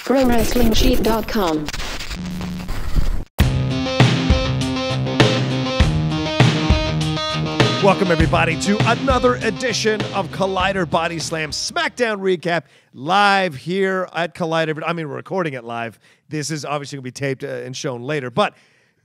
ProWrestlingSheet.com. Welcome, everybody, to another edition of Collider Bodyslam Smackdown Recap, live here at Collider. I mean, we're recording it live. This is obviously going to be taped and shown later, but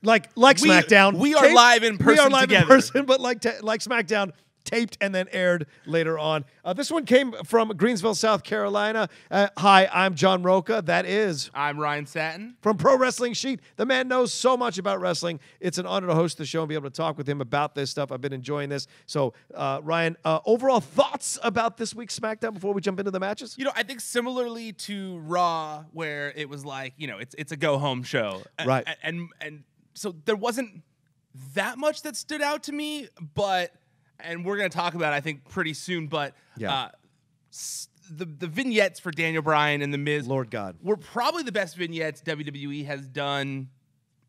like Smackdown, we are live in person. We are live together. in person, but like Smackdown, taped and then aired later on. This one came from Greensville, South Carolina. Hi, I'm John Rocha. That is... I'm Ryan Satin. From Pro Wrestling Sheet. The man knows so much about wrestling. It's an honor to host the show and be able to talk with him about this stuff. I've been enjoying this. So, Ryan, overall thoughts about this week's SmackDown before we jump into the matches? You know, I think similarly to Raw, where it was like, you know, it's a go-home show. Right. And so there wasn't that much that stood out to me, but... And we're going to talk about it, I think, pretty soon. But the vignettes for Daniel Bryan and The Miz, Lord God, were probably the best vignettes WWE has done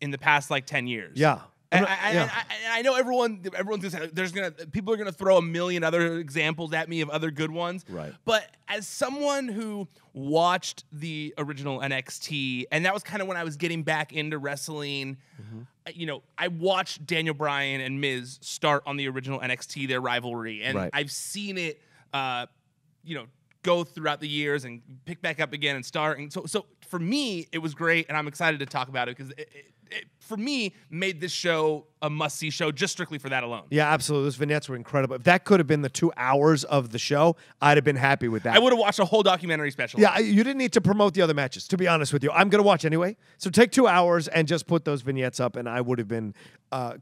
in the past, like, 10 years. Yeah. And I know everyone's people are gonna throw a million other examples at me of other good ones. Right. But as someone who watched the original NXT, and that was kind of when I was getting back into wrestling, you know, I watched Daniel Bryan and Miz start on the original NXT, their rivalry, and I've seen it, you know, go throughout the years and pick back up again and start. And so for me, it was great, and I'm excited to talk about it because it for me, made this show a must-see show just strictly for that alone. Yeah, absolutely. Those vignettes were incredible. If that could have been the 2 hours of the show, I'd have been happy with that. I would have watched a whole documentary special. Yeah, you didn't need to promote the other matches, to be honest with you. I'm going to watch anyway. So take 2 hours and just put those vignettes up, and I would have been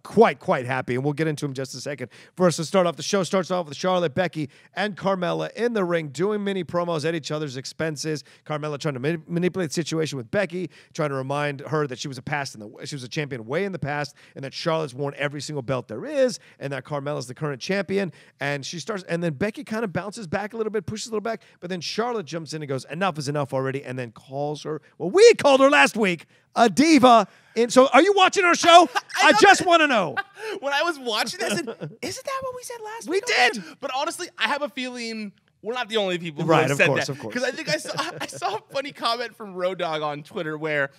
quite happy. And we'll get into them in just a second. First, to start off, the show starts off with Charlotte, Becky, and Carmella in the ring doing mini promos at each other's expenses. Carmella trying to manipulate the situation with Becky, trying to remind her that she was a champion way in the past, and that Charlotte's won every single belt there is, and that Carmella's the current champion. And then Becky kind of bounces back a little bit, pushes a little back, but then Charlotte jumps in and goes, "Enough is enough already," and then calls her, well, we called her last week, a diva. And so, are you watching our show? I just want to know. When I was watching this, I said, isn't that what we said last week? We did. But honestly, I have a feeling we're not the only people who have said that. Of course. Because I think I saw a funny comment from Road Dogg on Twitter where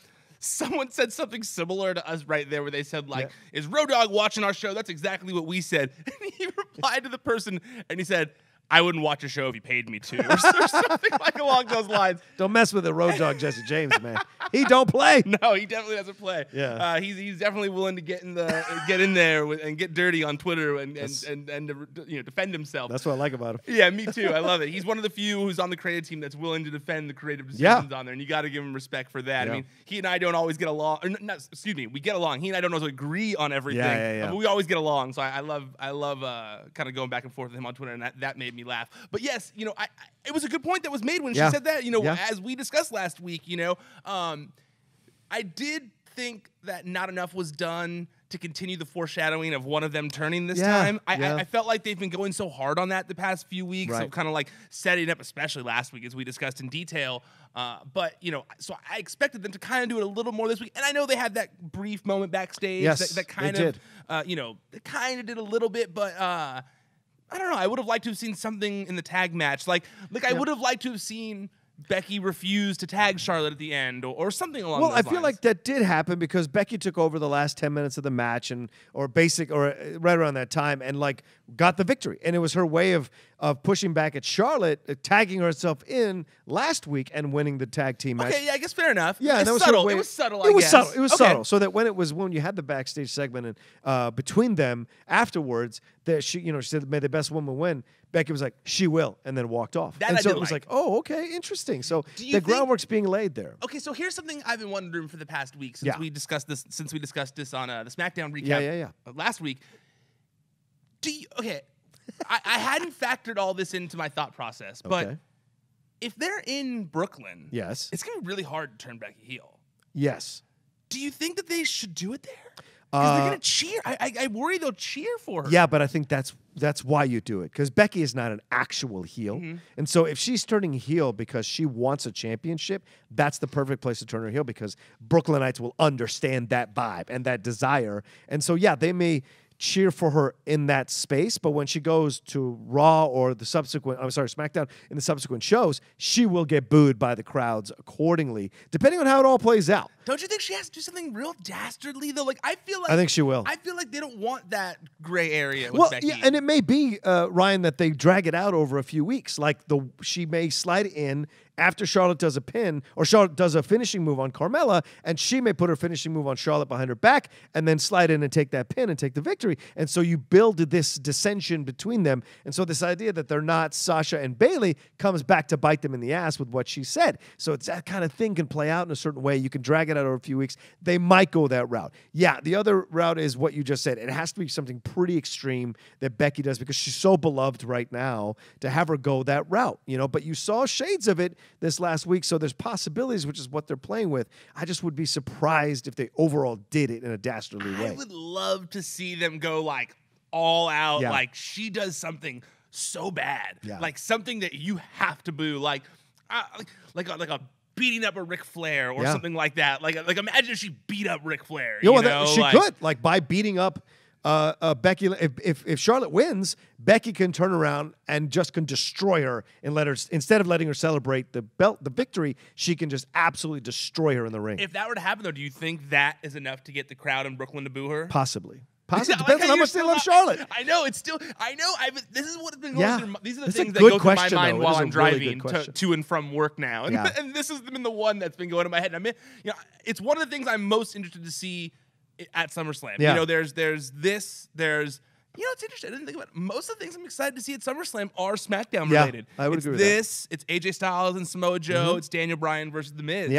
someone said something similar to us right there, where they said, like, is Road Dogg watching our show? That's exactly what we said. And he replied to the person, and he said, I wouldn't watch a show if you paid me to, or something like along those lines. Don't mess with the Road Dogg Jesse James, man. He don't play. No, he definitely doesn't play. Yeah, he's definitely willing to get in there and get dirty on Twitter and you know, defend himself. That's what I like about him. Yeah, me too. I love it. He's one of the few who's on the creative team that's willing to defend the creative decisions on there, and you got to give him respect for that. Yeah. I mean, he and I don't always get along. We get along. He and I don't always agree on everything. Yeah. But we always get along. So I love kind of going back and forth with him on Twitter, and that made me laugh. But yes, you know, it was a good point that was made when she said that. You know, as we discussed last week, you know, I did think that not enough was done to continue the foreshadowing of one of them turning this time. I felt like they've been going so hard on that the past few weeks, of kind of like setting up, especially last week as we discussed in detail. But, you know, so I expected them to kind of do it a little more this week. And I know they had that brief moment backstage that kind of, you know, they kind of did a little bit, but I don't know. I would have liked to have seen something in the tag match. Like I would have liked to have seen Becky refuse to tag Charlotte at the end or something along those lines. Well, I feel like that did happen because Becky took over the last 10 minutes of the match or right around that time and like got the victory. And it was her way of pushing back at Charlotte, tagging herself in last week and winning the tag team match. Okay, yeah, I guess fair enough. Yeah, it's that was subtle. It was subtle, It was subtle. It was subtle. So that when you had the backstage segment and between them afterwards, that she said, "May the best woman win." Becky was like, "She will," and then walked off. And so it was like, "Oh, okay, interesting." So the groundwork's being laid there. Okay, so here's something I've been wondering for the past week since we discussed this. Since we discussed this on the Smackdown recap last week. I hadn't factored all this into my thought process, but if they're in Brooklyn, yes, it's gonna be really hard to turn Becky heel. Yes. Do you think that they should do it there? Because they're gonna cheer. I worry they'll cheer for her. Yeah, but I think that's why you do it, because Becky is not an actual heel. And so if she's turning heel because she wants a championship, that's the perfect place to turn her heel, because Brooklynites will understand that vibe and that desire. And so, yeah, they may cheer for her in that space, but when she goes to Raw or the subsequent, SmackDown in the subsequent shows, she will get booed by the crowds accordingly, depending on how it all plays out. Don't you think she has to do something real dastardly though? Like I think she will. I feel like they don't want that gray area with Becky. Yeah, and it may be Ryan that they drag it out over a few weeks. Like she may slide in after Charlotte does a pin, or Charlotte does a finishing move on Carmella, and she may put her finishing move on Charlotte behind her back, and then slide in and take that pin and take the victory. And so you build this dissension between them. And so this idea that they're not Sasha and Bayley comes back to bite them in the ass with what she said. So it's that kind of thing can play out in a certain way. You can drag it out over a few weeks. They might go that route. Yeah, the other route is what you just said. It has to be something pretty extreme that Becky does because she's so beloved right now to have her go that route, but you saw shades of it this last week, so there's possibilities, which is what they're playing with. I just would be surprised if they overall did it in a dastardly way. I would love to see them go like all out, like she does something so bad, like something that you have to boo, like a beating up a Ric Flair or something like that. Like imagine if she beat up Ric Flair. She could, like by beating up Becky. If Charlotte wins, Becky can turn around and just can destroy her and instead of letting her celebrate the victory, she can just absolutely destroy her in the ring. If that were to happen, though, do you think that is enough to get the crowd in Brooklyn to boo her? Possibly. Depends on how much they love Charlotte. I know. This is what's been going through. These are the things that go through my mind while I'm driving to and from work now. And this has been the one that's been going in my head. And it's one of the things I'm most interested to see at SummerSlam. Yeah. There's this. It's interesting. I didn't think about it. Most of the things I'm excited to see at SummerSlam are SmackDown related. I would agree with that. It's AJ Styles and Samoa Joe. It's Daniel Bryan versus The Miz.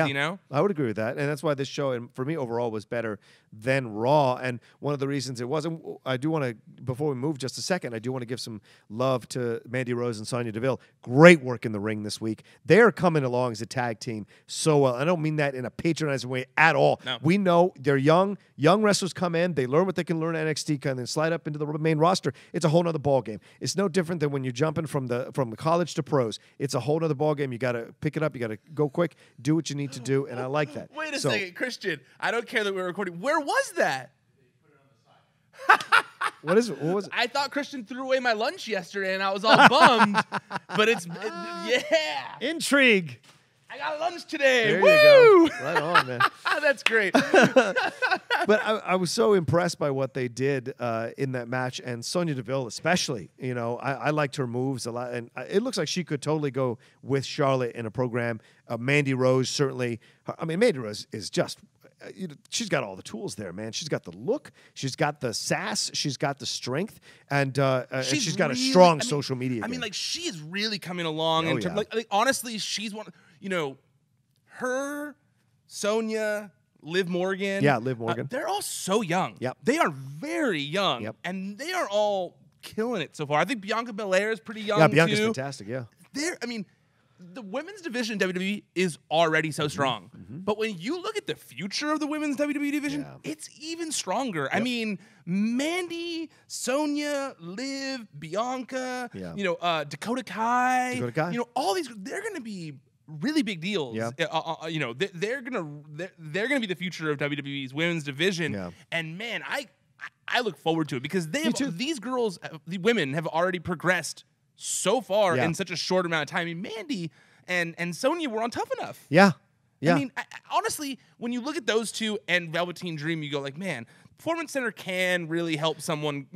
I would agree with that, and that's why this show, and for me overall, was better than Raw. And one of the reasons it wasn't, I do want to, before we move just a second, I do want to give some love to Mandy Rose and Sonya Deville. Great work in the ring this week. They're coming along as a tag team so well. I don't mean that in a patronizing way at all. No. We know they're young wrestlers come in, they learn what they can learn at NXT, and then slide up into the main roster. It's a whole nother ball game. It's no different than when you're jumping from the college to pros. It's a whole nother ball game. You got to pick it up. You got to go quick, do what you need to do, and I like that. Wait a second, Christian. I don't care that we're recording. Where was that? What is it? What was it? I thought Christian threw away my lunch yesterday, and I was all bummed. But intrigue. I got lunch today. There Woo! You go. Right on, man. That's great. But I was so impressed by what they did in that match, and Sonya Deville especially. I liked her moves a lot, and it looks like she could totally go with Charlotte in a program. Mandy Rose certainly. Mandy Rose is just. She's got all the tools there, man. She's got the look, she's got the sass, she's got the strength, and she's got a strong social media game. She is really coming along. Honestly, she's one. Her, Sonya, Liv Morgan. Yeah, Liv Morgan. They're all so young. Yep. They are very young, and they are all killing it so far. I think Bianca Belair is pretty young. Yeah, Bianca's too. fantastic. Yeah. The women's division in WWE is already so strong. But when you look at the future of the women's WWE division, it's even stronger. Yep. Mandy, Sonya, Liv, Bianca, Dakota Kai, all these, they're going to be really big deals. Yeah. They're gonna be the future of WWE's women's division. Yeah. And man, I look forward to it because these girls, the women, have already progressed so far in such a short amount of time. Mandy and Sonya were on Tough Enough. Yeah. Yeah. Honestly, when you look at those two and Velveteen Dream, you go like, man, Performance Center can really help someone,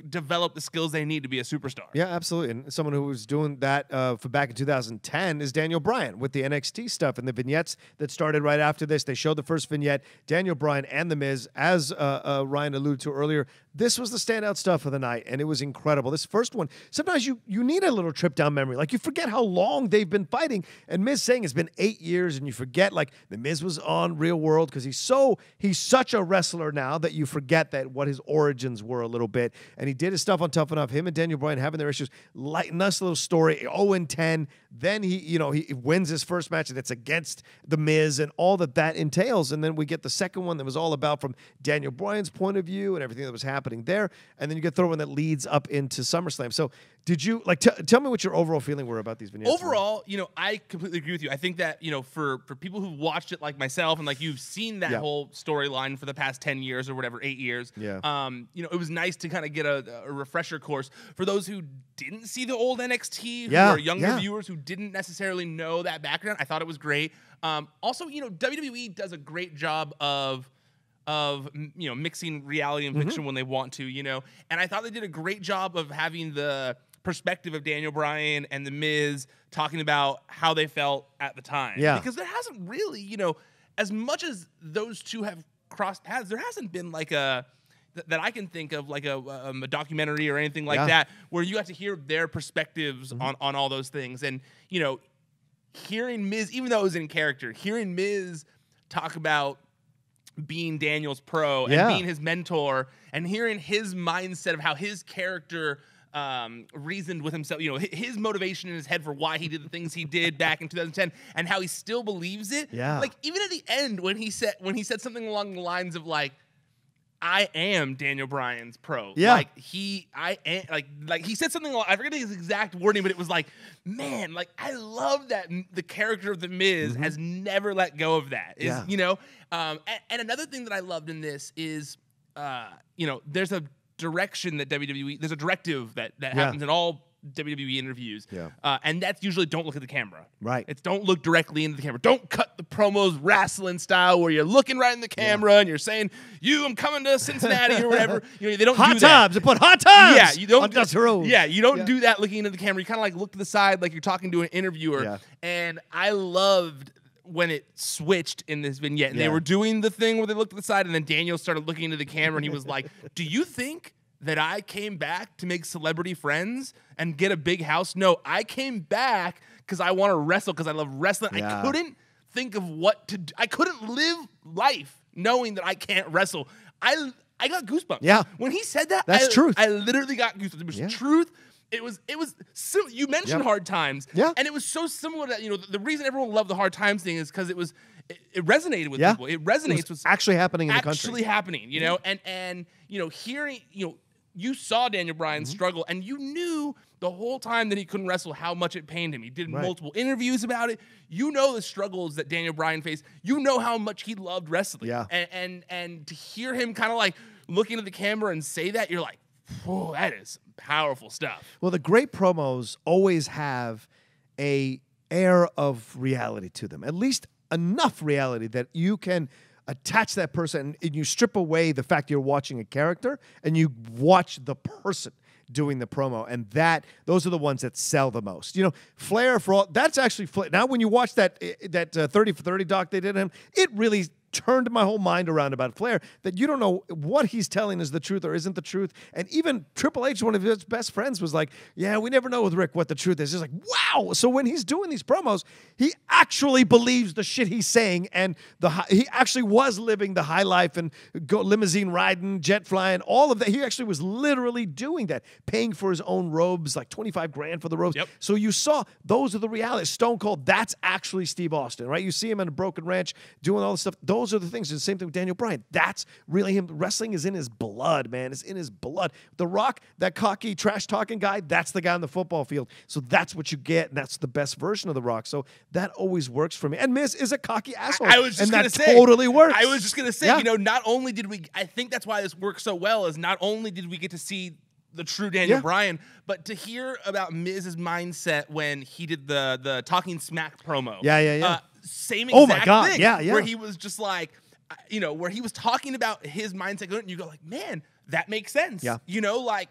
develop the skills they need to be a superstar. Yeah, absolutely. And someone who was doing that for back in 2010 is Daniel Bryan with the NXT stuff and the vignettes that started right after this. They showed the first vignette, Daniel Bryan and The Miz, as Ryan alluded to earlier. This was the standout stuff of the night, and it was incredible. This first one, sometimes you need a little trip down memory. Like, you forget how long they've been fighting. And Miz saying it's been 8 years, and you forget, like, The Miz was on Real World because he's such a wrestler now that you forget that what his origins were a little bit. And he did his stuff on Tough Enough. Him and Daniel Bryan having their issues. Nice little story. 0-10. Then he wins his first match, and it's against The Miz and all that entails. And then we get the second one that was all about from Daniel Bryan's point of view and everything that was happening there. And then you get the third one that leads up into SummerSlam. So Did you like? Tell me what your overall feeling were about these vignettes. Overall, I completely agree with you. I think that for people who've watched it like myself and like you've seen that whole storyline for the past 10 years or whatever, 8 years. Yeah. It was nice to kind of get a refresher course for those who didn't see the old NXT, who are younger viewers who didn't necessarily know that background. I thought it was great. Also, WWE does a great job of mixing reality and fiction when they want to, and I thought they did a great job of having the perspective of Daniel Bryan and The Miz talking about how they felt at the time. Yeah. Because there hasn't really, as much as those two have crossed paths, there hasn't been like that I can think of like a documentary or anything like that where you have to hear their perspectives on all those things. And, hearing Miz, even though it was in character, hearing Miz talk about being Daniel's pro and being his mentor and hearing his mindset of how his character reasoned with himself, his motivation in his head for why he did the things he did back in 2010 and how he still believes it. Yeah. Like even at the end when he said something along the lines of like, I am Daniel Bryan's pro. Yeah. Like he said something, I forget his exact wording, but it was like, man, like I love that the character of The Miz has never let go of that. And another thing that I loved in this is, there's a direction that WWE, there's a directive that happens in all WWE interviews. Yeah. And that's usually don't look at the camera. Right. It's don't look directly into the camera. Don't cut the promos wrestling style where you're looking right in the camera and you're saying, I'm coming to Cincinnati or whatever. They don't hot do that. times. They put hot times. Yeah, you don't. On Dusty Rhodes. Yeah, you don't do that looking into the camera. You kind of like look to the side like you're talking to an interviewer. Yeah. And I loved when it switched in this vignette and they were doing the thing where they looked to the side and then Daniel started looking into the camera and he was like, do you think that I came back to make celebrity friends and get a big house? No, I came back because I want to wrestle, because I love wrestling. Yeah. I couldn't think of what to do. I couldn't live life knowing that I can't wrestle. I got goosebumps. Yeah. When he said that, that's truth. I literally got goosebumps. It was truth. It was you mentioned hard times. Yeah. And it was so similar that, the reason everyone loved the hard times thing is because it resonated with people. It resonates with actually happening in the country. Actually happening, and hearing, you saw Daniel Bryan struggle, and you knew the whole time that he couldn't wrestle how much it pained him. He did multiple interviews about it. The struggles that Daniel Bryan faced. How much he loved wrestling. Yeah. And to hear him kind of like looking at the camera and say that, you're like, whoa, that is powerful stuff. Well, the great promos always have a air of reality to them, at least enough reality that you can attach that person and you strip away the fact you're watching a character and you watch the person doing the promo, and those are the ones that sell the most. Flair for all that's actually Flair. Now, when you watch that 30 for 30 doc they did him, it really turned my whole mind around about Flair, that you don't know what he's telling is the truth or isn't the truth. And even Triple H, one of his best friends, was like, yeah, we never know with Rick what the truth is. He's like, wow. So when he's doing these promos, he actually believes the shit he's saying, and he actually was living the high life and limousine riding, jet flying, all of that. He actually was literally doing that, paying for his own robes, like $25,000 for the robes. Yep. So you saw those are the realities. Stone Cold, that's actually Steve Austin, right? You see him in a broken ranch doing all this stuff. Those are the things. It's the same thing with Daniel Bryan. That's really him. Wrestling is in his blood, man. It's in his blood. The Rock, that cocky, trash-talking guy, that's the guy on the football field. So that's what you get, and that's the best version of The Rock. So that always works for me. And Miz is a cocky asshole. I was just going to say. Totally works. I was just going to say, not only did we, I think that's why this works so well, is not only did we get to see the true Daniel Bryan, but to hear about Miz's mindset when he did the Talking Smack promo. Same exact thing. Where he was just like, where he was talking about his mindset, and you go like, man, that makes sense. Yeah. Like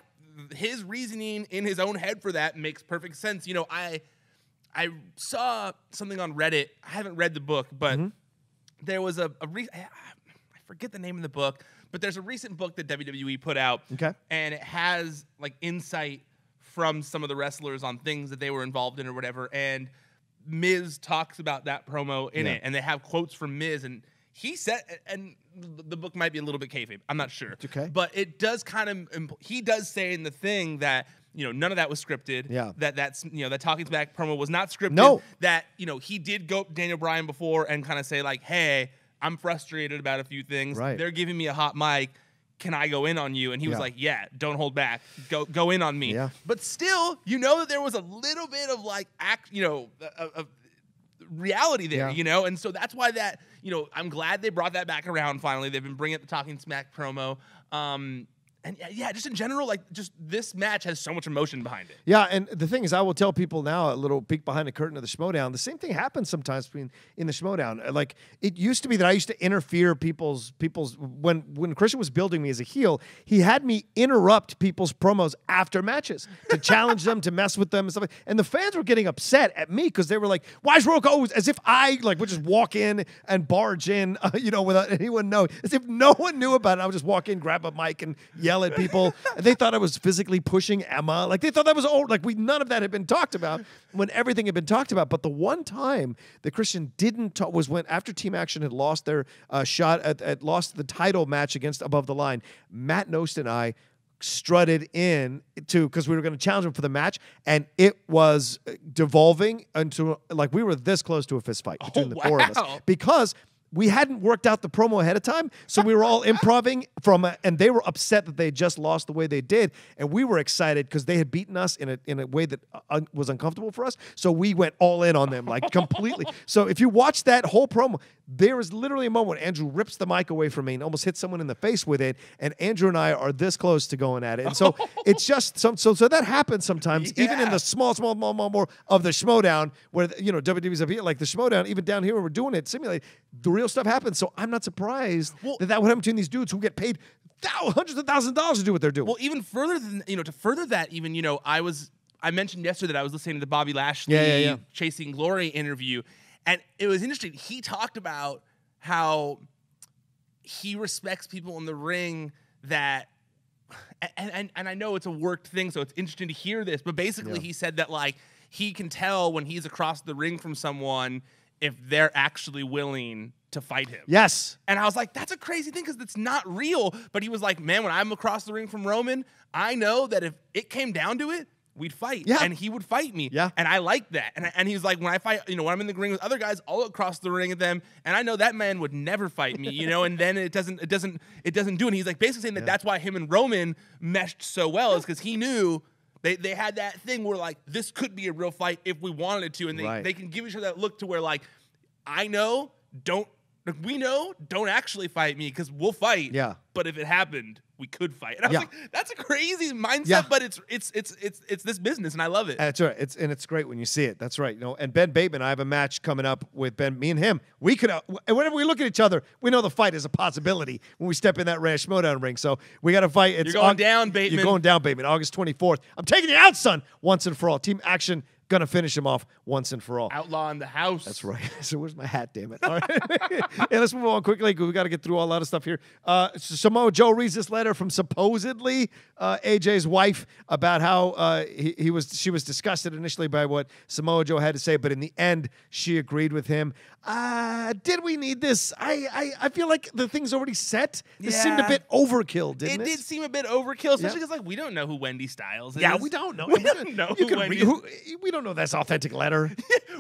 his reasoning in his own head for that makes perfect sense. I saw something on Reddit. I haven't read the book, but there was I forget the name of the book, but there's a recent book that WWE put out. Okay. And it has like insight from some of the wrestlers on things that they were involved in or whatever. And Miz talks about that promo in it, and they have quotes from Miz, and he said, and the book might be a little bit kayfabe, I'm not sure. Okay. But it does kind of, he does say in the thing that, none of that was scripted. Yeah. That's that Talking Smack promo was not scripted. No. That, he did go Daniel Bryan before and kind of say like, hey, I'm frustrated about a few things. Right. They're giving me a hot mic. can I go in on you? And he was like, yeah, don't hold back. Go in on me. Yeah. But still, you know that there was a little bit of like reality there, you know? And so that's why that, you know, I'm glad they brought that back around finally. They've been bringing the Talking Smack promo. And yeah, just in general, like, just this match has so much emotion behind it. Yeah, and the thing is, I will tell people now, a little peek behind the curtain of the Schmodown, the same thing happens sometimes in the Schmodown. Like, it used to be that I used to interfere people's when Christian was building me as a heel, he had me interrupt people's promos after matches to challenge them, to mess with them and stuff. And the fans were getting upset at me because they were like, why is Rocha always, as if I, like, would just walk in and barge in, you know, without anyone knowing, as if no one knew about it. I would just walk in, grab a mic, and yell at people. And they thought I was physically pushing Emma. Like, they thought that was old. Like, none of that had been talked about when everything had been talked about. But the one time that Christian didn't talk was when, after Team Action had lost their shot at lost the title match against Above the Line, Matt Nost and I strutted in because we were going to challenge him for the match, and it was devolving into, like, we were this close to a fist fight between the four of us because we hadn't worked out the promo ahead of time, so we were all improvising and they were upset that they had just lost the way they did, and we were excited because they had beaten us in a way that was uncomfortable for us. So we went all in on them, like, completely. So if you watch that whole promo, there is literally a moment when Andrew rips the mic away from me and almost hits someone in the face with it, and Andrew and I are this close to going at it. And so it's just so that happens sometimes, even in the small more of the Schmodown, where, you know, WWE's up here, like the Schmodown, even down here when we're doing it, simulate, the real stuff happens. So I'm not surprised that would happen between these dudes who get paid hundreds of thousands of dollars to do what they're doing. Well, even further than, you know, to further that, even, you know, I mentioned yesterday that I was listening to the Bobby Lashley Chasing Glory interview, and it was interesting. He talked about how he respects people in the ring that, and I know it's a worked thing, so it's interesting to hear this, but basically he said that, like, he can tell when he's across the ring from someone if they're actually willing to fight him. Yes. And I was like, that's a crazy thing because it's not real. But he was like, man, when I'm across the ring from Roman, I know that if it came down to it, we'd fight. Yeah. And he would fight me. Yeah. And I like that. And he's like, when I fight, you know, when I'm in the ring with other guys, I'll look across the ring at them, and I know that man would never fight me, you know, and then it doesn't do it. And he's like basically saying that that's why him and Roman meshed so well, is because he knew they had that thing where, like, this could be a real fight if we wanted it to, and they can give each other that look to where, like, I know, don't actually fight me because we'll fight. Yeah. But if it happened, we could fight. And I was like, that's a crazy mindset, but it's this business, and I love it. That's right. It's great when you see it. That's right. You know, and Ben Bateman, I have a match coming up with Ben. Me and him, we could, and whenever we look at each other, we know the fight is a possibility when we step in that Rash Schmodown ring. So we got to fight. You're going down, Bateman. You're going down, Bateman. August 24th. I'm taking you out, son. Once and for all. Team Action. Gonna finish him off once and for all. Outlaw in the house. That's right. So where's my hat, damn it? All right. Yeah, let's move on quickly. We got to get through a lot of stuff here. Samoa Joe reads this letter from supposedly AJ's wife about how she was disgusted initially by what Samoa Joe had to say, but in the end, she agreed with him. Did we need this? I feel like the thing's already set. This seemed a bit overkill, didn't it? It did seem a bit overkill, especially because, like, we don't know who Wendy Styles is. Yeah, we don't know. We don't know who Wendy we don't know that's authentic letter.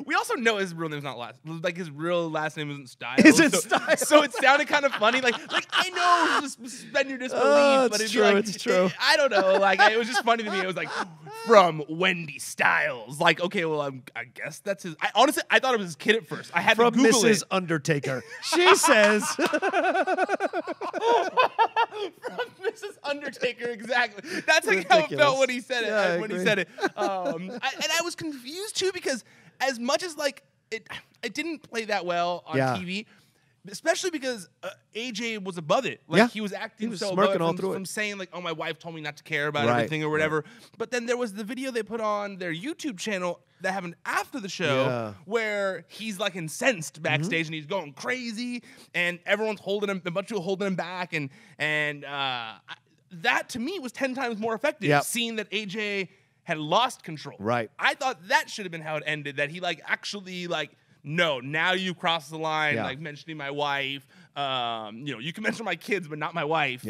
We also know his real name's not his real last name isn't Styles. Isn't Styles? So it sounded kind of funny. Like I know, just suspend your disbelief, but it'd be like, it's true. I don't know. Like, it was just funny to me. It was like, from Wendy Styles. Like, okay, well, I guess that's his. Honestly, I thought it was his kid at first. I had to Google Mrs. Undertaker. She says. From Mrs. Undertaker, exactly. That's like how it felt when he said it. Yeah, when he said it, and I was confused too, because as much as, like, it didn't play that well on TV, especially because AJ was above it. Like, he was acting so above it from saying, like, oh, my wife told me not to care about everything or whatever. But then there was the video they put on their YouTube channel that happened after the show where he's, like, incensed backstage and he's going crazy and everyone's holding him, a bunch of people holding him back, and that to me was 10 times more effective, seeing that AJ had lost control. Right. I thought that should have been how it ended, that he, like, actually, like, no, now you crossed the line, like mentioning my wife. You know, you can mention my kids, but not my wife.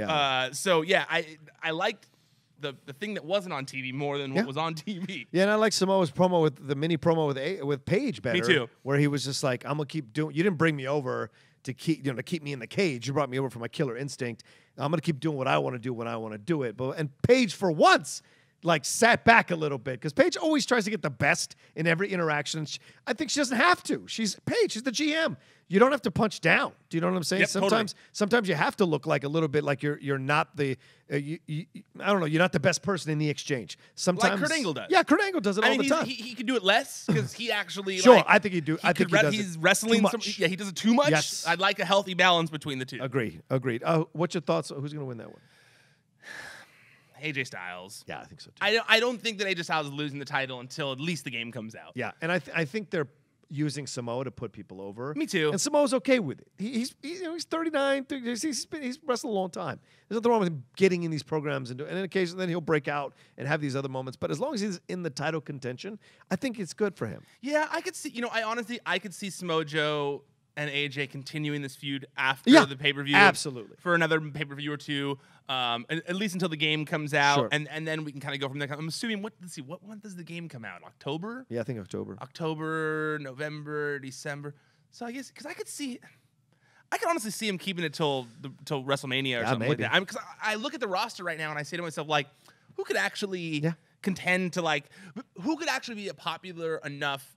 So yeah, I liked the thing that wasn't on TV more than what was on TV. Yeah, and I like Samoa's promo with the mini promo with Paige better. Me too. Where he was just like, I'm gonna keep doing. You didn't bring me over to keep me in the cage. You brought me over for my killer instinct. I'm going to keep doing what I want to do when I want to do it. And Paige, for once, sat back a little bit, because Paige always tries to get the best in every interaction. I think she doesn't have to. She's Paige. She's the GM. You don't have to punch down. Do you know what I'm saying? Yep, sometimes you have to look like a little bit like you're not the I don't know, you're not the best person in the exchange. Sometimes like Kurt Angle does. Yeah, Kurt Angle does it all the time. He could do it less because he actually sure. I think he does. He's wrestling. He does it too much. Yes. I'd like a healthy balance between the two. Agreed. What's your thoughts? Who's going to win that one? AJ Styles. Yeah, I think so too. I don't think that AJ Styles is losing the title until at least the game comes out. Yeah, and I think they're using Samoa to put people over. Me too. And Samoa's okay with it. He's 39. He's wrestled a long time. There's nothing wrong with him getting in these programs and occasionally then he'll break out and have these other moments. But as long as he's in the title contention, I think it's good for him. Yeah, I could see. I could see Samoa Joe and AJ continuing this feud after the pay-per-view. Absolutely. For another pay-per-view or two, at least until the game comes out, sure. and then we can kind of go from there. I'm assuming, what month does the game come out? October? Yeah, I think October. October, November, December. So I guess, because I could honestly see him keeping it till WrestleMania or something like that. Because I look at the roster right now and I say to myself, who could actually contend to, who could actually be a popular enough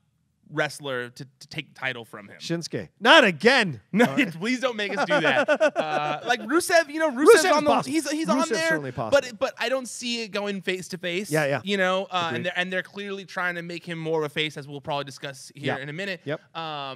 wrestler to take the title from him? Shinsuke. Not again. No, please don't make us do that. Rusev, Rusev's on the he's on there. But I don't see it going face to face. Yeah. And they're clearly trying to make him more of a face, as we'll probably discuss here in a minute. Yep. I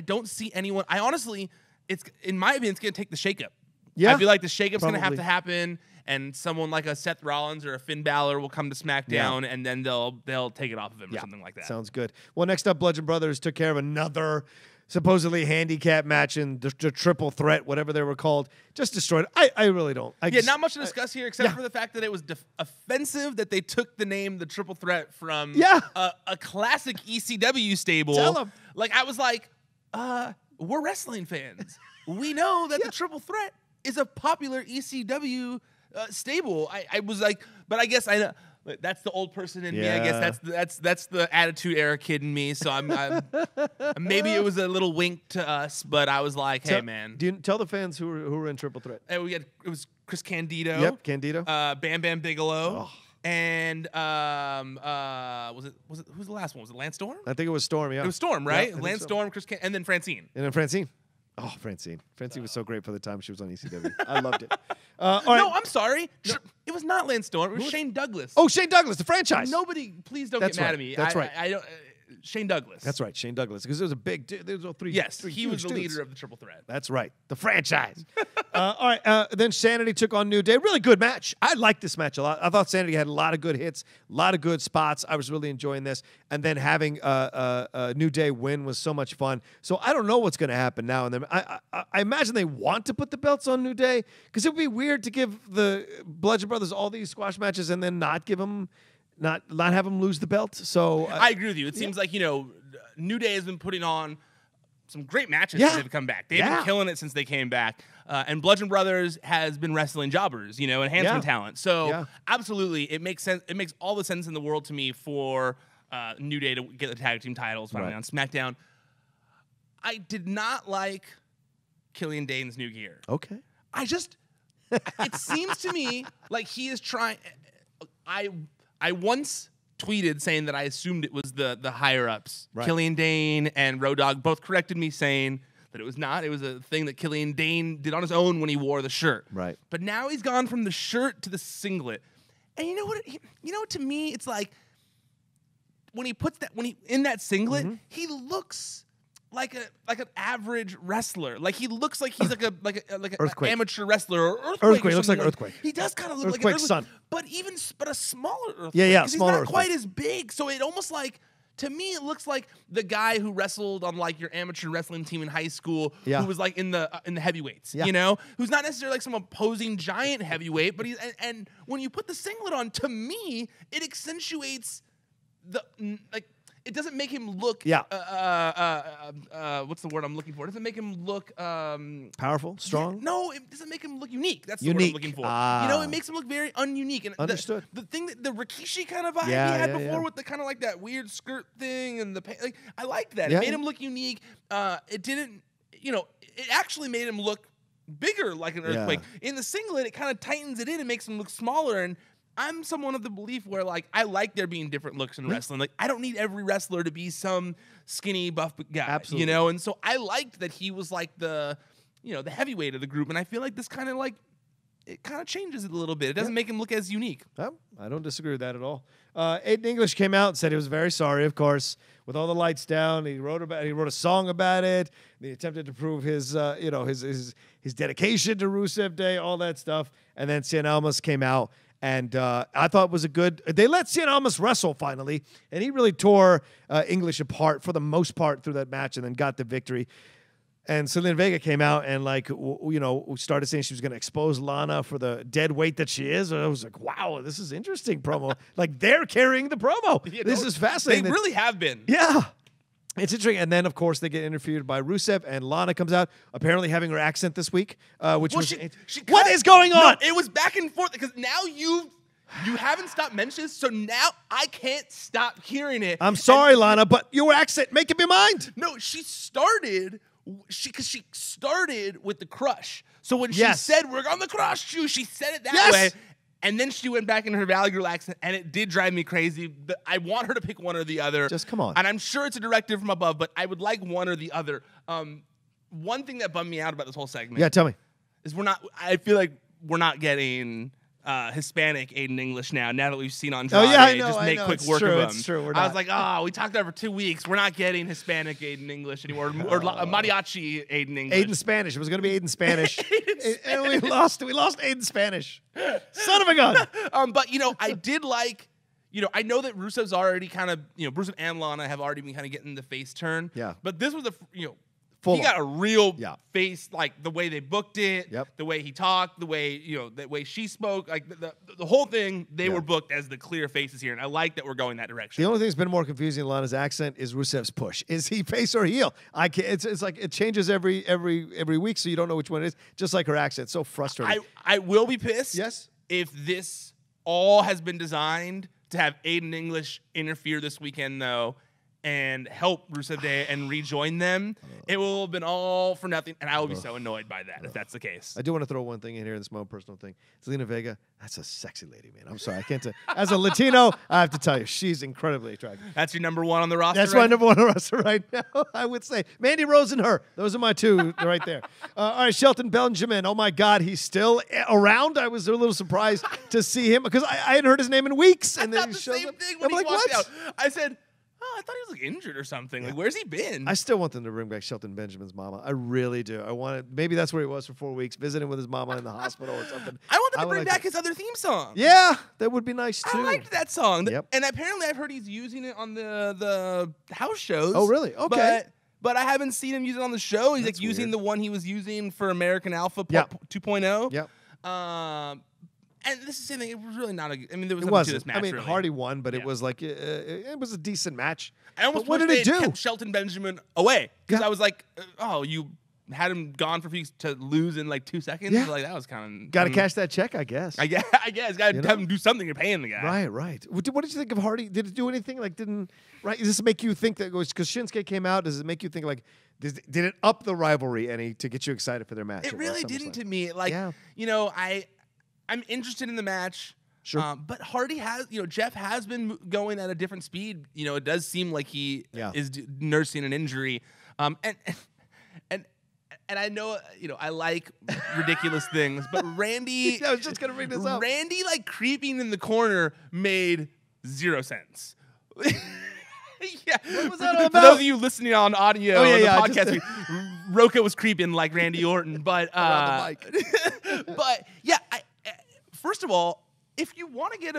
don't see anyone. I honestly, it's in my opinion, it's gonna take the shakeup. Yeah. I feel like the shakeup's gonna have to happen. And someone like a Seth Rollins or a Finn Balor will come to SmackDown, and then they'll take it off of him or something like that. Sounds good. Well, next up, Bludgeon Brothers took care of another supposedly handicap match in the triple threat, whatever they were called. Just destroyed. I really don't. Not much to discuss here except for the fact that it was offensive that they took the name the triple threat from a classic ECW stable. Tell them. I was like, we're wrestling fans. We know that the triple threat is a popular ECW stable. I was like, but I guess I know that's the old person in me. I guess that's the Attitude Era kid in me. So I'm maybe it was a little wink to us, but I was like, hey man, do you tell the fans who were in triple threat? It was Chris Candido. Yep, Candido. Bam Bam Bigelow. And was it who's the last one? Was it Lance Storm? I think it was Storm. Yeah, it was Storm, right? Yeah, Lance Storm, and then Francine. Oh, Francine was so great for the time she was on ECW. I loved it. All right. No, I'm sorry. No. It was not Lance Storm. It was Shane Douglas. Oh, Shane Douglas, the franchise. Nobody, please don't get mad at me. That's right. I don't. Shane Douglas. That's right, Shane Douglas. Because there was a big, there was all three. Yes, three he was the dudes. leader of the triple threat. That's right, the franchise. All right, then SAnitY took on New Day. Really good match. I liked this match a lot. I thought SAnitY had a lot of good hits, a lot of good spots. I was really enjoying this. And then having New Day win was so much fun. So I don't know what's going to happen now. And then I imagine they want to put the belts on New Day, because it would be weird to give the Bludgeon Brothers all these squash matches and then not give them. Not have them lose the belt. So I agree with you. It seems like New Day has been putting on some great matches since they've come back. They've been killing it since they came back. And Bludgeon Brothers has been wrestling jobbers, enhancement talent. So absolutely, it makes sense. It makes all the sense in the world to me for New Day to get the tag team titles finally on SmackDown. I did not like Killian Dane's new gear. Okay. It seems to me like he is trying. I once tweeted saying that I assumed it was the higher ups. Right. Killian Dane and Road Dogg both corrected me saying that it was not. It was a thing that Killian Dane did on his own when he wore the shirt. Right. But now he's gone from the shirt to the singlet. And you know what? To me, it's like when he in that singlet, he looks like an average wrestler. Like he looks like he's like an amateur wrestler or Earthquake. Looks like Earthquake. He does kind of look Earthquake's like an Earthquake. son. But a smaller Earthquake. Yeah, smaller he's not Earthquake. quite as big. So it almost like, to me, it looks like the guy who wrestled on your amateur wrestling team in high school, who was in the heavyweights, who's not necessarily some opposing giant heavyweight, but and when you put the singlet on, to me, it accentuates it doesn't make him look. Yeah. What's the word I'm looking for? It doesn't make him look powerful, strong. Yeah, no, it doesn't make him look unique. That's unique. The word I'm looking for. You know, it makes him look very ununique. And understood. The thing that the Rikishi kind of vibe he had before with the kind of like that weird skirt thing and the like, I liked that. It made him look unique. It didn't. You know, it actually made him look bigger like an earthquake. In the singlet, it kind of tightens it in and makes him look smaller. And I'm someone of the belief where, like, I like there being different looks in wrestling. Like, I don't need every wrestler to be some skinny, buff guy. Absolutely. You know? And so I liked that he was, like, the heavyweight of the group. And I feel like this kind of, like, it kind of changes it a little bit. It doesn't make him look as unique. Well, I don't disagree with that at all. Aiden English came out and said he was very sorry, of course, with all the lights down. He wrote a song about it. He attempted to prove his dedication to Rusev Day, all that stuff. And then Cien Almas came out, and I thought it was they let Cien Almas wrestle finally, and he really tore English apart for the most part through that match, and then got the victory. And Zelina Vega came out and, like, started saying she was going to expose Lana for the dead weight that she is. And I was like, wow, this is interesting promo. Like, they're carrying the promo. This is fascinating. They really have been. Yeah. It's interesting. And then, of course, they get interviewed by Rusev, and Lana comes out, apparently having her accent this week, what is going on? No, it was back and forth because now you haven't stopped mentioning this, so now I can't stop hearing it. I'm sorry, Lana, but your accent, make up your mind. No, she started with the crush. So when she said, we're on the crush you, she said it that way. And then she went back in her Valley Girl accent, and it did drive me crazy. But I want her to pick one or the other. Just come on. And I'm sure it's a directive from above, but I would like one or the other. One thing that bummed me out about this whole segment. Yeah, tell me. Is I feel like we're not getting Hispanic Aiden English now that we've seen on Andrade. Just make quick work of him. It's true. I was like, we talked about it for 2 weeks. We're not getting Hispanic Aiden English anymore, or mariachi Aiden English. Aiden Spanish. It was going to be Aiden Spanish. And we lost Aiden Spanish. Son of a gun. But, I did like, I know that Rusev's already kind of, Rusev and Lana have already been kind of getting the face turn. Yeah. But this was Full he got a real face, like the way they booked it, the way he talked, the way the way she spoke, like the whole thing. They were booked as the clear faces here, and I like that we're going that direction. The only thing that's been more confusing than Lana's accent is Rusev's push. Is he face or heel? I can't. It's like it changes every week, so you don't know which one it is. Just like her accent, it's so frustrating. I will be pissed. Yes. If this all has been designed to have Aiden English interfere this weekend, though, and help Rusev Day and rejoin them, it will have been all for nothing, and I will be so annoyed by that if that's the case. I do want to throw one thing in here, this is my own personal thing. Zelina Vega, that's a sexy lady, man. I'm sorry, I can't. As a Latino, I have to tell you, she's incredibly attractive. That's your number one on the roster. That's my number one on the roster right now. I would say Mandy Rose and her. Those are my two right there. All right, Shelton Benjamin. Oh my God, he's still around. I was a little surprised to see him because I hadn't heard his name in weeks, and then he shows up. Thing when he walked out. I said, I thought he was like injured or something. Yeah. Like, where's he been? I still want them to bring back Shelton Benjamin's mama. I really do. I want it. Maybe that's where he was for 4 weeks, visiting with his mama in the hospital or something. I want them to bring back his other theme song. Yeah, that would be nice too. I liked that song. Yep. And apparently I've heard he's using it on the house shows. Oh, really? Okay. But I haven't seen him use it on the show. He's That's like using weird. The one he was using for American Alpha 2.0. Yep. And this is the same thing. It was really not a. I mean, there was It nothing wasn't. to this match. I mean, really. Hardy won, but it was like it was a decent match. I almost what wish did it do? Kept Shelton Benjamin away because I was like, you had him gone for weeks to lose in like 2 seconds. Yeah. Like that was kind of Got to cash that check, I guess. I guess got to have him do something. You're paying the guy. Right. What did you think of Hardy? Did it do anything? Like, does this make you think that because Shinsuke came out? Does it make you think like? Did it up the rivalry any to get you excited for their match? It really didn't to me. Like, I'm interested in the match. Sure. But Hardy has, Jeff has been going at a different speed. It does seem like he is nursing an injury. And I know, I like ridiculous things, but Randy. I was just gonna bring this up. Randy like creeping in the corner made 0 sense. Yeah. What was that all about? For those of you listening on audio on the podcast, just, Rocha was creeping like Randy Orton, but around the mic. But yeah, first of all, if you want to get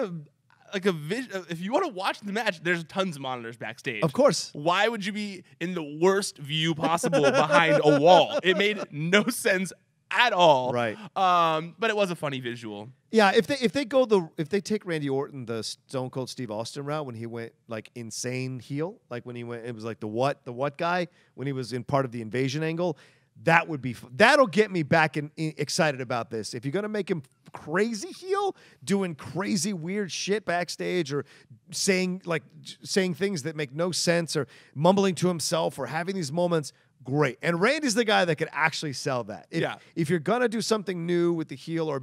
if you want to watch the match, there's tons of monitors backstage. Of course. Why would you be in the worst view possible behind a wall? It made no sense at all. Right. But it was a funny visual. Yeah, if they take Randy Orton the Stone Cold Steve Austin route when he went like insane heel, like when he went, it was like the what guy when he was in part of the invasion angle. That would be that'll get me back excited about this. If you're gonna make him crazy heel, doing crazy weird shit backstage, or saying things that make no sense, or mumbling to himself, or having these moments, great. And Randy's the guy that could actually sell that. If you're gonna do something new with the heel or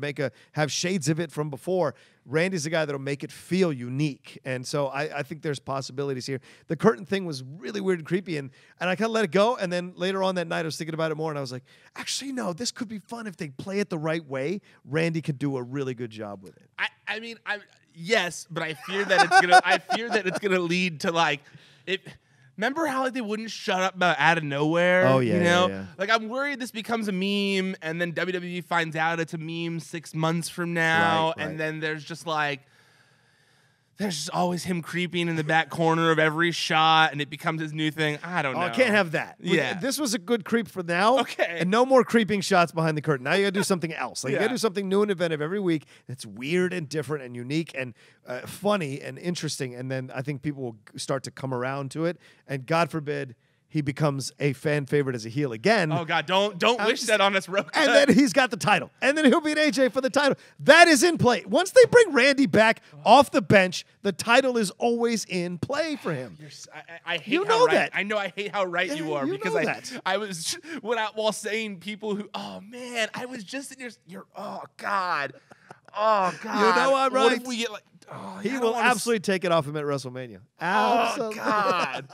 have shades of it from before, Randy's the guy that'll make it feel unique. And so I think there's possibilities here. The curtain thing was really weird and creepy, and I kind of let it go. And then later on that night, I was thinking about it more, and I was like, actually, no, this could be fun if they play it the right way. Randy could do a really good job with it. I mean, yes, but I fear that it's gonna lead to like it. Remember how like they wouldn't shut up out of nowhere? Oh yeah, you know? yeah. Like I'm worried this becomes a meme, and then WWE finds out it's a meme 6 months from now, right. And then there's just always him creeping in the back corner of every shot, and it becomes his new thing. I don't know. I can't have that. Yeah, this was a good creep for now. Okay, and no more creeping shots behind the curtain. Now you got to do something else. Like you got to do something new and inventive every week. That's weird and different and unique and funny and interesting. And then I think people will start to come around to it. And God forbid he becomes a fan favorite as a heel again. Oh God, don't wish that on us, Rocha. And then he's got the title. And then he'll beat AJ for the title. That is in play. Once they bring Randy back off the bench, the title is always in play for him. I hate you how know right. that. I know I hate how right you are, because I was while saying people who, oh man, I was just in your oh God. Oh God. You know I'm right. What if we get like he will absolutely take it off him at WrestleMania. Absolutely. Oh God.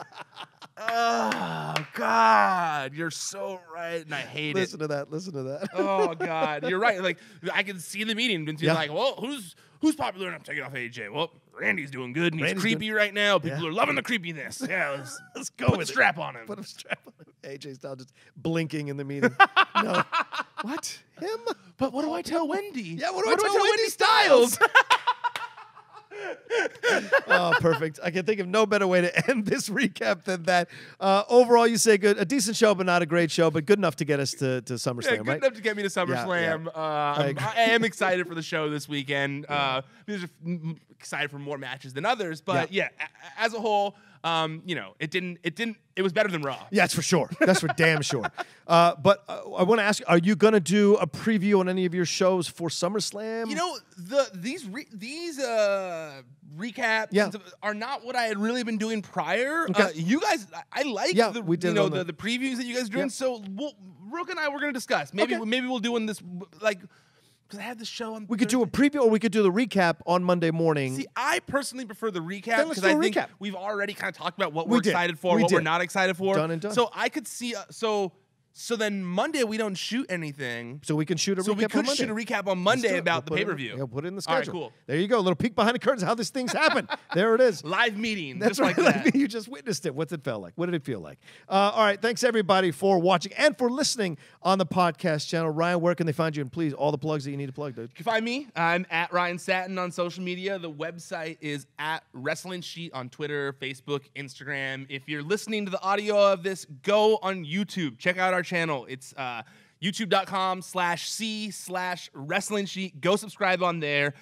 Oh God, you're so right, and I hate it. Listen to that. Oh God, you're right. Like I can see the meeting between like, well, who's popular enough to take it off AJ? Well, Randy's doing good, and he's creepy right now. People are loving the creepiness. Yeah, let's go with strap on him. Put a strap on him. AJ Styles just blinking in the meeting. No, what him? But what do I tell Wendy? Yeah, what do I tell Wendy Styles? Oh, perfect. I can think of no better way to end this recap than that. Overall, you say good. A decent show, but not a great show, but good enough to get us to SummerSlam, yeah, good enough to get me to SummerSlam. Yeah. I am excited for the show this weekend. Because I'm excited for more matches than others. But as a whole, it was better than Raw. Yeah, that's for sure. That's for damn sure. But I want to ask, are you going to do a preview on any of your shows for SummerSlam? You know, these recaps are not what I had really been doing prior. Okay. You guys, I like the previews that you guys are doing. So Rocha and I were going to discuss. Maybe we'll do one this like. Because I had the show on. We could do a preview, or we could do the recap on Monday morning. See, I personally prefer the recap because I think we've already kind of talked about what we're excited for, what we're not excited for. Done and done. So I could see. So then Monday we don't shoot anything. So we can shoot a recap on Monday. So we could shoot a recap on Monday about the pay-per-view. Yeah, put it in the schedule. All right, cool. There you go. A little peek behind the curtains, how these things happen. There it is. Live meeting. That's just right. like that. You just witnessed it. What's it felt like? What did it feel like? All right. Thanks, everybody, for watching and for listening on the podcast channel. Ryan, where can they find you? And please, all the plugs that you need to plug, dude. You can find me. I'm at Ryan Satin on social media. The website is at Wrestling Sheet on Twitter, Facebook, Instagram. If you're listening to the audio of this, go on YouTube. Check out our channel. It's youtube.com/C/Wrestling Sheet. Go subscribe on there.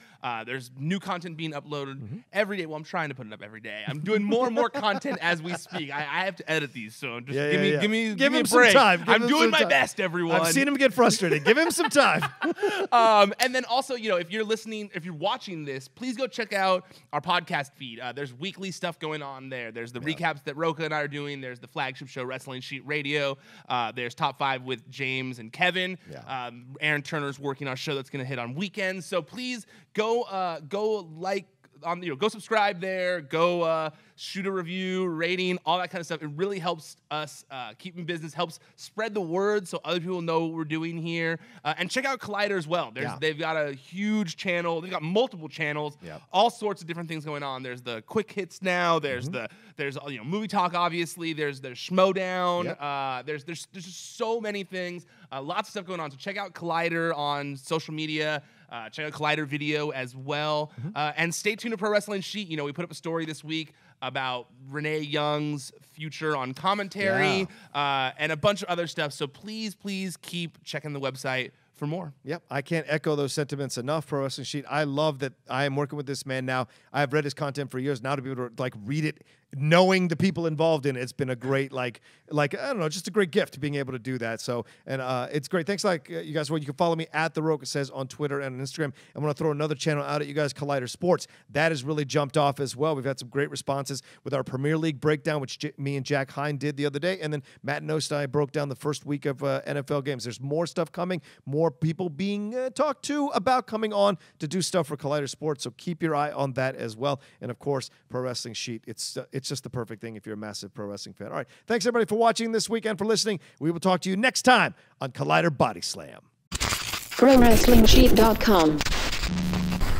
There's new content being uploaded every day. Well, I'm trying to put it up every day. I'm doing more and more content as we speak. I have to edit these, so just give me a break. Some time. I'm doing my best, everyone. I've seen him get frustrated. Give him some time. And then also, if you're watching this, please go check out our podcast feed. There's weekly stuff going on there. There's the recaps that Rocha and I are doing. There's the flagship show, Wrestling Sheet Radio. There's Top 5 with James and Kevin. Yeah. Aaron Turner's working on a show that's going to hit on weekends. So please go subscribe there, go shoot a review, rating, all that kind of stuff. It really helps us keep in business, helps spread the word so other people know what we're doing here. And check out Collider as well. They've got a huge channel. They've got multiple channels, all sorts of different things going on. There's the quick hits now. There's there's movie talk, obviously. There's Schmodown. There's just so many things. Lots of stuff going on. So check out Collider on social media. Check out Collider Video as well. And stay tuned to Pro Wrestling Sheet. We put up a story this week about Renee Young's future on commentary, and a bunch of other stuff. So please keep checking the website for more. Yep, I can't echo those sentiments enough, Pro Wrestling Sheet. I love that I am working with this man now. I've read his content for years. Now to be able to read it, knowing the people involved in it, it's been a great I don't know, just a great gift being able to do that. So, and it's great. Thanks, you guys. Well, you can follow me at The Rocha Says on Twitter and on Instagram. I'm going to throw another channel out at you guys, Collider Sports. That has really jumped off as well. We've had some great responses with our Premier League breakdown, which me and Jack Hine did the other day, and then Matt Nost and I broke down the first week of NFL games. There's more stuff coming, more people being talked to about coming on to do stuff for Collider Sports. So keep your eye on that as well. And of course, Pro Wrestling Sheet. It's just the perfect thing if you're a massive pro wrestling fan. All right, thanks everybody for watching this weekend, for listening. We will talk to you next time on Collider Bodyslam. ProWrestlingSheet.com